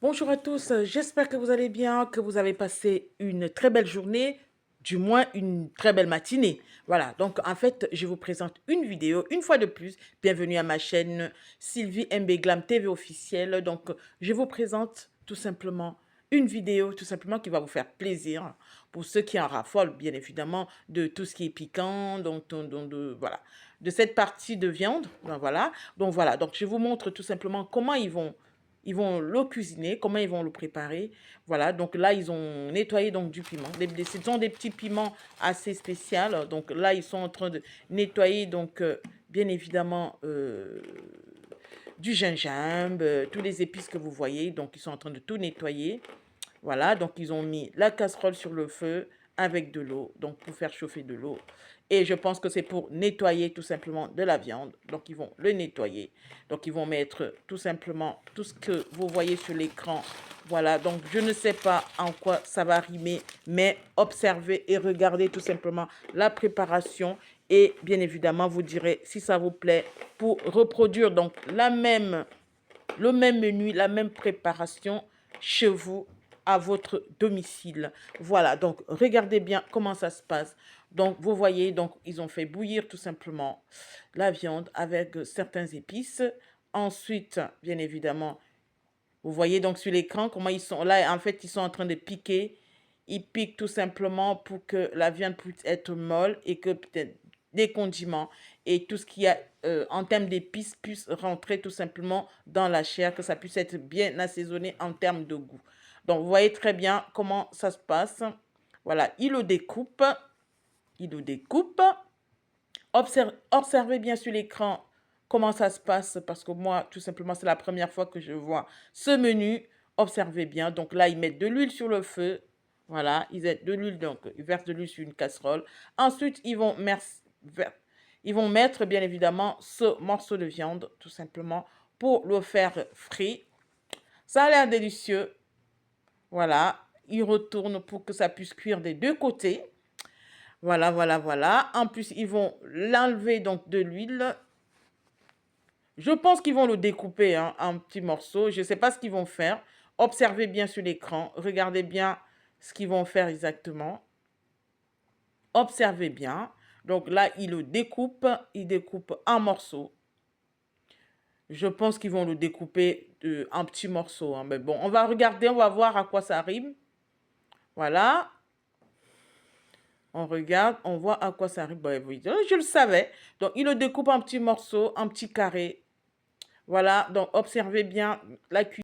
Bonjour à tous, j'espère que vous allez bien, que vous avez passé une très belle journée, du moins une très belle matinée. Voilà, donc en fait, je vous présente une vidéo, une fois de plus. Bienvenue à ma chaîne Sylvie MB Glam TV officielle. Donc, je vous présente tout simplement une vidéo, tout simplement qui va vous faire plaisir pour ceux qui en raffolent, bien évidemment, de tout ce qui est piquant, voilà, de cette partie de viande. Donc, je vous montre tout simplement comment ils vont le cuisiner, comment ils vont le préparer. Voilà, donc là, ils ont nettoyé donc du piment. Ce sont des petits piments assez spéciaux. Donc là, ils sont en train de nettoyer, donc bien évidemment, du gingembre, tous les épices que vous voyez. Donc, ils sont en train de tout nettoyer. Voilà, donc ils ont mis la casserole sur le feu avec de l'eau, donc pour faire chauffer de l'eau. Et je pense que c'est pour nettoyer tout simplement de la viande. Donc ils vont le nettoyer. Donc ils vont mettre tout simplement tout ce que vous voyez sur l'écran. Voilà, donc je ne sais pas en quoi ça va rimer, mais observez et regardez tout simplement la préparation. Et bien évidemment, vous direz si ça vous plaît pour reproduire donc le même menu, la même préparation chez vous, à votre domicile. Voilà, donc regardez bien comment ça se passe. Donc vous voyez, donc ils ont fait bouillir tout simplement la viande avec certains épices. Ensuite, bien évidemment, vous voyez donc sur l'écran comment ils sont là. En fait, ils sont en train de piquer. Ils piquent tout simplement pour que la viande puisse être molle et que peut-être des condiments et tout ce qu'il y a en termes d'épices puisse rentrer tout simplement dans la chair, que ça puisse être bien assaisonné en termes de goût. Donc, vous voyez très bien comment ça se passe. Voilà, ils le découpent. Ils le découpent. Observez bien sur l'écran comment ça se passe parce que moi, tout simplement, c'est la première fois que je vois ce menu. Observez bien. Donc là, ils mettent de l'huile sur le feu. Voilà, ils mettent de l'huile, donc ils versent de l'huile sur une casserole. Ensuite, ils vont mettre, bien évidemment, ce morceau de viande, tout simplement, pour le faire frit. Ça a l'air délicieux. Voilà, ils retournent pour que ça puisse cuire des deux côtés. Voilà, voilà, voilà. En plus, ils vont l'enlever donc de l'huile. Je pense qu'ils vont le découper en petits morceaux. Je ne sais pas ce qu'ils vont faire. Observez bien sur l'écran. Regardez bien ce qu'ils vont faire exactement. Observez bien. Donc là, ils le découpent. Ils découpent en morceaux. Je pense qu'ils vont le découper en petits morceaux. Mais bon, on va regarder, on va voir à quoi ça rime. Voilà. On regarde, on voit à quoi ça arrive. Bon, oui, je le savais. Donc, il le découpe en petits morceaux, en petits carrés. Voilà, donc observez bien la cuisson.